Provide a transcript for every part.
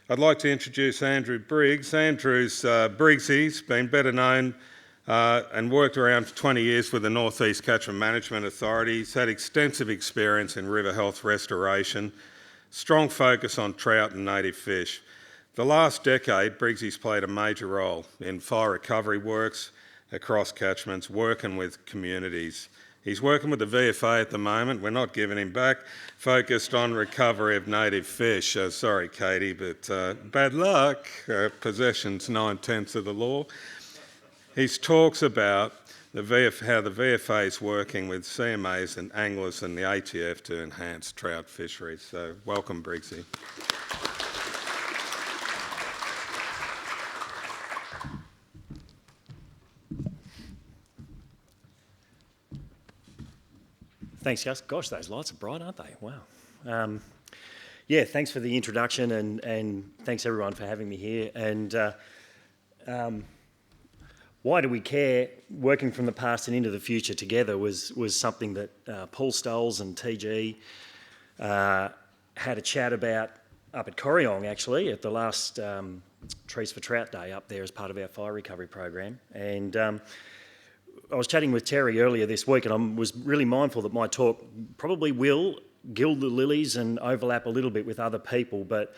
I'd like to introduce Andrew Briggs. Andrew's Briggsy's been better known and worked around for 20 years with the North East Catchment Management Authority. He's had extensive experience in river health restoration, strong focus on trout and native fish. The last decade, Briggsy's played a major role in fire recovery works across catchments, working with communities. He's working with the VFA at the moment. We're not giving him back. Focused on recovery of native fish. Sorry, Katie, but bad luck. Possession's 9/10 of the law. He talks about how the VFA is working with CMAs and anglers and the ATF to enhance trout fisheries. So welcome, Briggsy. Thanks, Gus. Gosh, those lights are bright, aren't they? Wow. Yeah, thanks for the introduction and thanks everyone for having me here. And why do we care? Working from the past and into the future together was something that Paul Stoles and TG had a chat about up at Corryong, actually, at the last Trees for Trout Day up there as part of our fire recovery program. And I was chatting with Terry earlier this week, and I was really mindful that my talk probably will gild the lilies and overlap a little bit with other people, but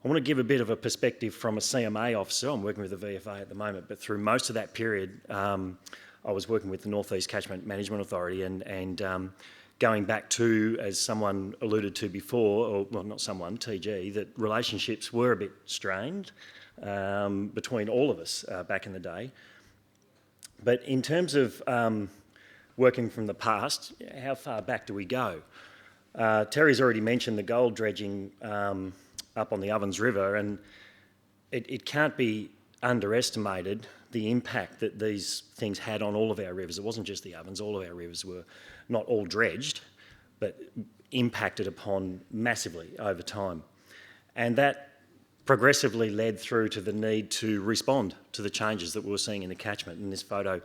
I want to give a bit of a perspective from a CMA officer. I'm working with the VFA at the moment, but through most of that period, I was working with the North East Catchment Management Authority and going back to, as someone alluded to before, or well, not someone, TG, that relationships were a bit strained between all of us back in the day. But in terms of working from the past, how far back do we go? Terry's already mentioned the gold dredging up on the Ovens River, and it can't be underestimated the impact that these things had on all of our rivers. It wasn't just the Ovens, all of our rivers were not all dredged, but impacted upon massively over time. And that progressively led through to the need to respond to the changes that we were seeing in the catchment. And this photo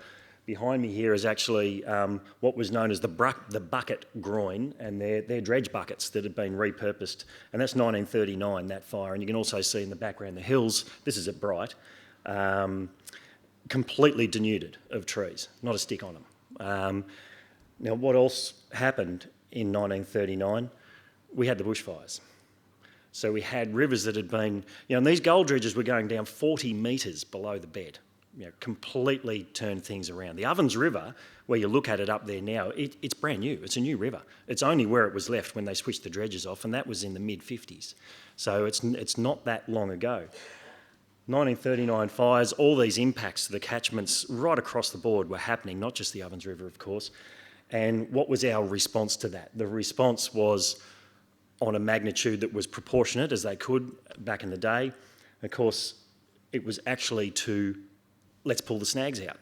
behind me here is actually what was known as the bucket groin, and they're dredge buckets that had been repurposed. And that's 1939, that fire. And you can also see in the background the hills, this is at Bright, completely denuded of trees, not a stick on them. Now, what else happened in 1939? We had the bushfires. So we had rivers that had been, and these gold dredges were going down 40 metres below the bed, completely turned things around. The Ovens River, where you look at it up there now, it's brand new. It's a new river. It's only where it was left when they switched the dredges off, and that was in the mid-50s. So it's not that long ago. 1939 fires, all these impacts to the catchments right across the board were happening, not just the Ovens River, of course. And what was our response to that? The response was on a magnitude that was proportionate as they could back in the day. Of course, it was actually to, let's pull the snags out.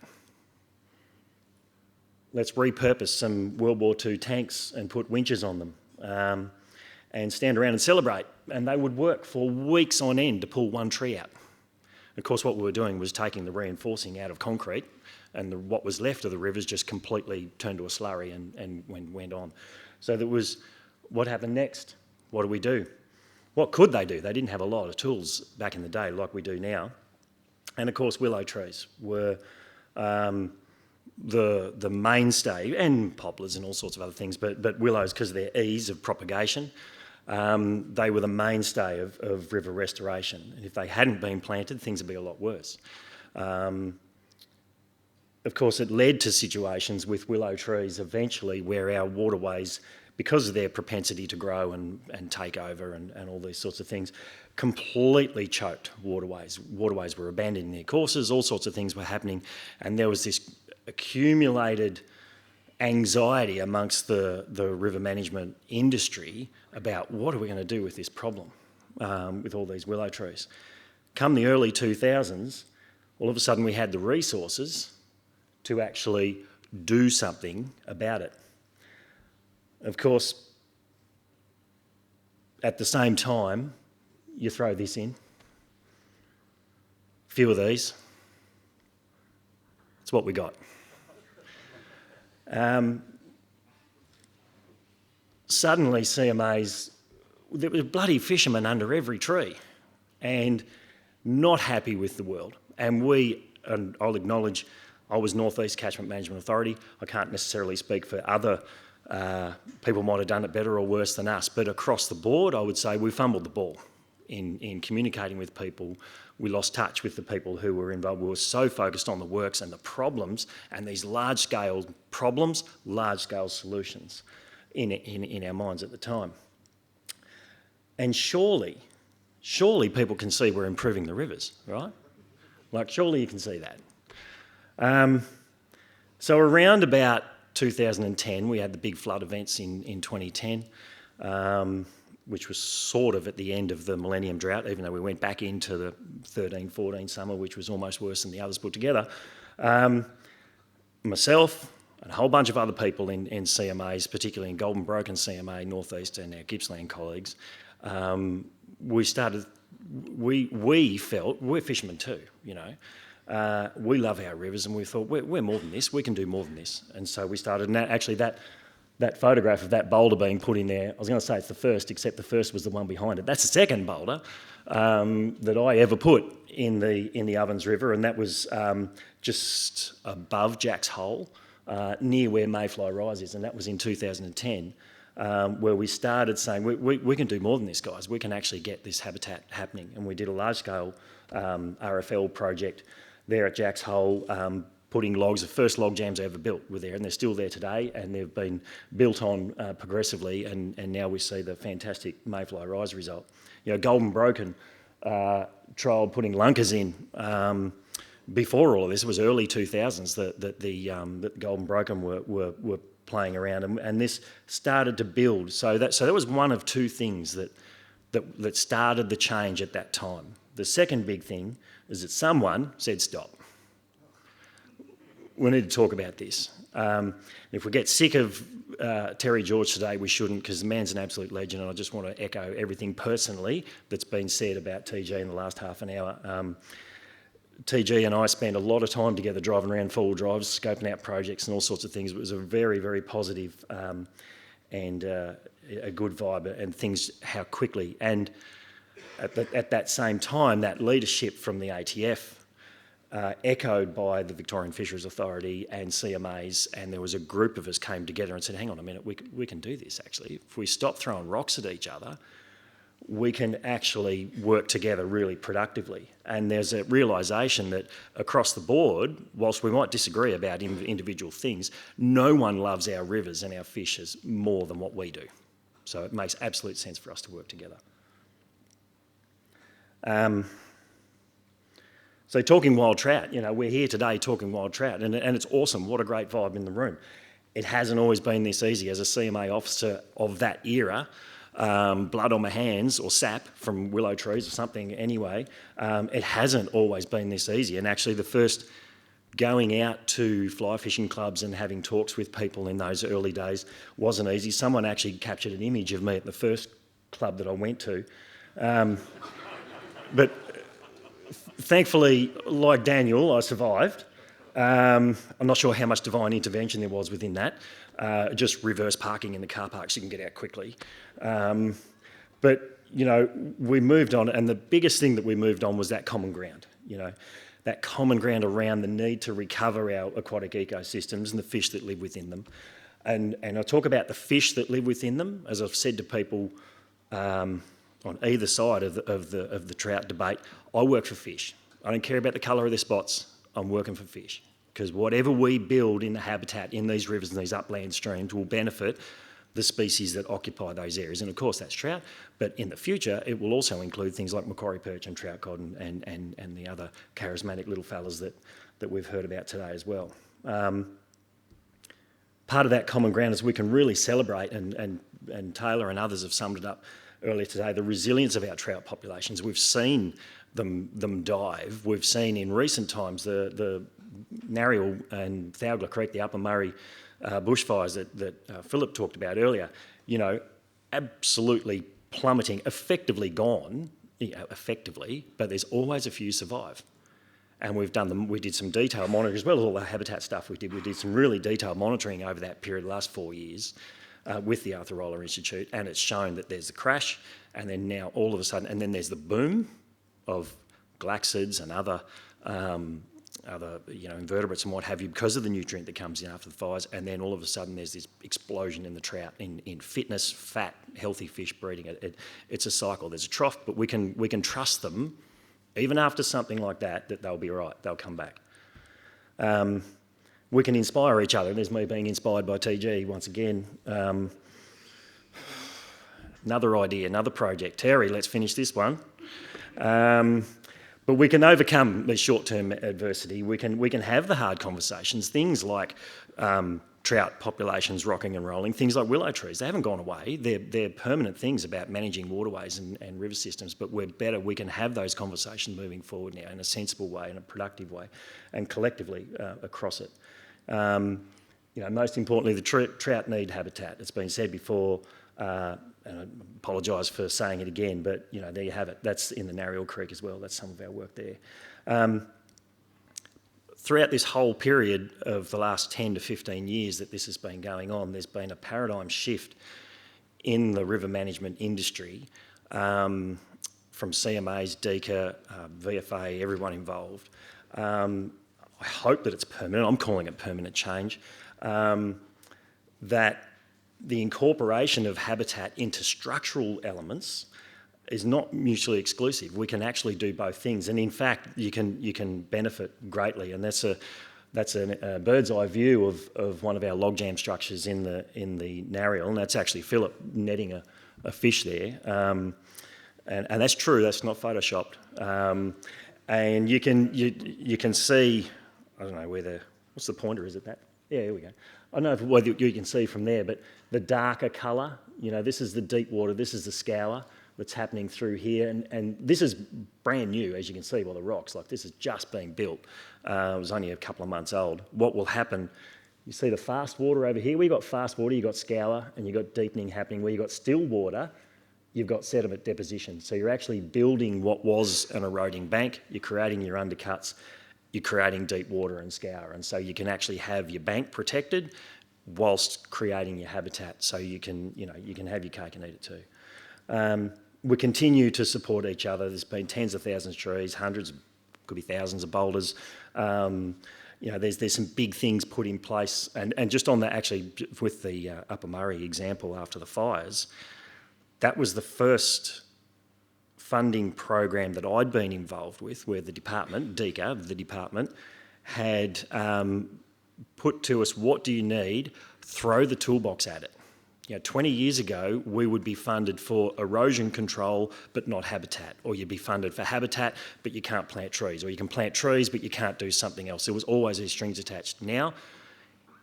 Let's repurpose some World War II tanks and put winches on them and stand around and celebrate. And they would work for weeks on end to pull one tree out. Of course, what we were doing was taking the reinforcing out of concrete, and what was left of the rivers just completely turned to a slurry and went on. So there was, what happened next? What do we do? What could they do? They didn't have a lot of tools back in the day like we do now. And of course, willow trees were the mainstay, and poplars and all sorts of other things, but willows, because of their ease of propagation, they were the mainstay of river restoration. And if they hadn't been planted, things would be a lot worse. Of course, it led to situations with willow trees eventually where our waterways, because of their propensity to grow and take over and all these sorts of things, completely choked waterways. Waterways were abandoning their courses, all sorts of things were happening, and there was this accumulated anxiety amongst the river management industry about what are we going to do with this problem with all these willow trees. Come the early 2000s, all of a sudden we had the resources to actually do something about it. Of course, at the same time, you throw this in. A few of these. It's what we got. Suddenly CMAs, there were bloody fishermen under every tree. and not happy with the world. And I'll acknowledge, I was North East Catchment Management Authority. I can't necessarily speak for other people might have done it better or worse than us, but across the board, I would say we fumbled the ball in communicating with people. We lost touch with the people who were involved. We were so focused on the works and the problems and these large-scale problems, large-scale solutions in our minds at the time. And surely people can see we're improving the rivers, right? Like, surely you can see that. So around about 2010, we had the big flood events in 2010, which was sort of at the end of the Millennium Drought, even though we went back into the 13-14 summer, which was almost worse than the others put together. Myself and a whole bunch of other people in CMAs, particularly in Golden Broken CMA, North East, and our Gippsland colleagues, we felt, we're fishermen too, you know. We love our rivers, and we thought, we're more than this, we can do more than this. And so we started, and actually that photograph of that boulder being put in there, I was going to say it's the first, except the first was the one behind it. That's the second boulder that I ever put in the Ovens River, and that was just above Jack's Hole, near where Mayfly Rise is, and that was in 2010, where we started saying, we can do more than this, guys. We can actually get this habitat happening. And we did a large-scale RFL project there at Jack's Hole, putting logs. The first log jams I ever built were there, and they're still there today, and they've been built on progressively, and now we see the fantastic Mayfly Rise result. You know, Golden Broken trialled putting lunkers in before all of this. It was early 2000s that the Golden Broken were playing around, and this started to build. So that was one of two things that started the change at that time. The second big thing is that someone said stop. We need to talk about this. If we get sick of Terry George today, we shouldn't, because the man's an absolute legend, and I just want to echo everything personally that's been said about TG in the last half an hour. TG and I spent a lot of time together driving around four-wheel drives, scoping out projects and all sorts of things. It was a very, very positive and a good vibe, and things, how quickly. And at that same time, that leadership from the ATF, echoed by the Victorian Fisheries Authority and CMAs, and there was a group of us came together and said, hang on a minute, we can do this actually. If we stop throwing rocks at each other, we can actually work together really productively. And there's a realisation that across the board, whilst we might disagree about individual things, no one loves our rivers and our fishes more than what we do. So it makes absolute sense for us to work together. So talking wild trout, you know, we're here today talking wild trout, and it's awesome. What a great vibe in the room. It hasn't always been this easy. As a CMA officer of that era, blood on my hands, or sap from willow trees or something anyway, it hasn't always been this easy. And actually the first going out to fly fishing clubs and having talks with people in those early days wasn't easy. Someone actually captured an image of me at the first club that I went to. But thankfully, like Daniel, I survived. I'm not sure how much divine intervention there was within that. Just reverse parking in the car park so you can get out quickly. But, you know, we moved on, and the biggest thing that we moved on was that common ground, you know, that common ground around the need to recover our aquatic ecosystems and the fish that live within them. And I talk about the fish that live within them, as I've said to people on either side of the trout debate. I work for fish. I don't care about the colour of their spots. I'm working for fish, because whatever we build in the habitat in these rivers and these upland streams will benefit the species that occupy those areas. And of course that's trout, but in the future it will also include things like macquarie perch and trout cod and the other charismatic little fellas that we've heard about today as well. Part of that common ground is we can really celebrate, and Taylor and others have summed it up earlier today, the resilience of our trout populations. We've seen them dive. We've seen in recent times the Narrial and Thowgler Creek, the Upper Murray bushfires that Philip talked about earlier, you know, absolutely plummeting, effectively gone, you know, effectively, but there's always a few survive. And we did some detailed monitoring, as well as all the habitat stuff we did some really detailed monitoring over that period, the last 4 years, with the Arthur Roller Institute, and it's shown that there's a crash, and then now all of a sudden, and then there's the boom, of glaxids and other invertebrates and what have you because of the nutrient that comes in after the fires, and then all of a sudden there's this explosion in the trout, in fitness, fat, healthy fish breeding. It's a cycle. There's a trough, but we can trust them, even after something like that they'll be right, they'll come back. We can inspire each other. There's me being inspired by TG once again. Another idea, another project. Terry, let's finish this one. But we can overcome the short-term adversity. We can have the hard conversations, things like trout populations rocking and rolling, things like willow trees. They haven't gone away. They're permanent things about managing waterways and river systems, but we can have those conversations moving forward now in a sensible way, in a productive way, and collectively across it. Most importantly, the trout need habitat. It's been said before, and I apologise for saying it again, but there you have it. That's in the Narrial Creek as well. That's some of our work there. Throughout this whole period of the last 10 to 15 years that this has been going on, there's been a paradigm shift in the river management industry from CMAs, DECA, VFA, everyone involved. I hope that it's permanent. I'm calling it permanent change. That the incorporation of habitat into structural elements is not mutually exclusive. We can actually do both things, and in fact, you can benefit greatly. And that's a bird's eye view of one of our logjam structures in the Narrial, and that's actually Philip netting a fish there. And that's true. That's not photoshopped. And you can see. I don't know what's the pointer? Is it that? Yeah, here we go. I don't know whether you can see from there, but the darker colour, this is the deep water, this is the scour that's happening through here, and this is brand new, as you can see by the rocks. Like, this is just being built. It was only a couple of months old. What will happen, you see the fast water over here, we've got fast water, you've got scour, and you've got deepening happening. Where you've got still water, you've got sediment deposition. So you're actually building what was an eroding bank, you're creating your undercuts, you're creating deep water and scour, and so you can actually have your bank protected whilst creating your habitat, so you can have your cake and eat it too. We continue to support each other. There's been tens of thousands of trees, hundreds, could be thousands of boulders. There's some big things put in place, and just on that, actually, with the Upper Murray example after the fires, that was the first funding program that I'd been involved with, where the department, DECA, the department, had put to us, what do you need? Throw the toolbox at it. 20 years ago, we would be funded for erosion control, but not habitat. Or you'd be funded for habitat, but you can't plant trees. Or you can plant trees, but you can't do something else. There was always these strings attached. Now,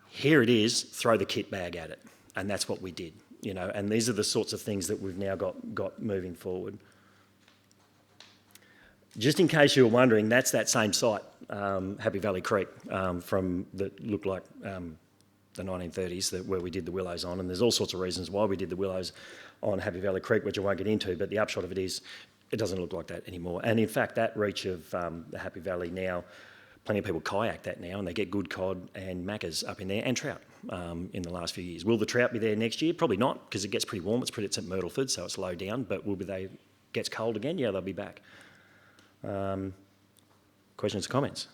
here it is, throw the kit bag at it. And that's what we did. And these are the sorts of things that we've now got moving forward. Just in case you were wondering, that's that same site, Happy Valley Creek, that looked like the 1930s, where we did the willows on, and there's all sorts of reasons why we did the willows on Happy Valley Creek, which I won't get into, but the upshot of it is it doesn't look like that anymore. And in fact, that reach of the Happy Valley now, plenty of people kayak that now, and they get good cod and maccas up in there, and trout in the last few years. Will the trout be there next year? Probably not, because it gets pretty warm. It's at Myrtleford, so it's low down, but gets cold again? Yeah, they'll be back. Questions or comments?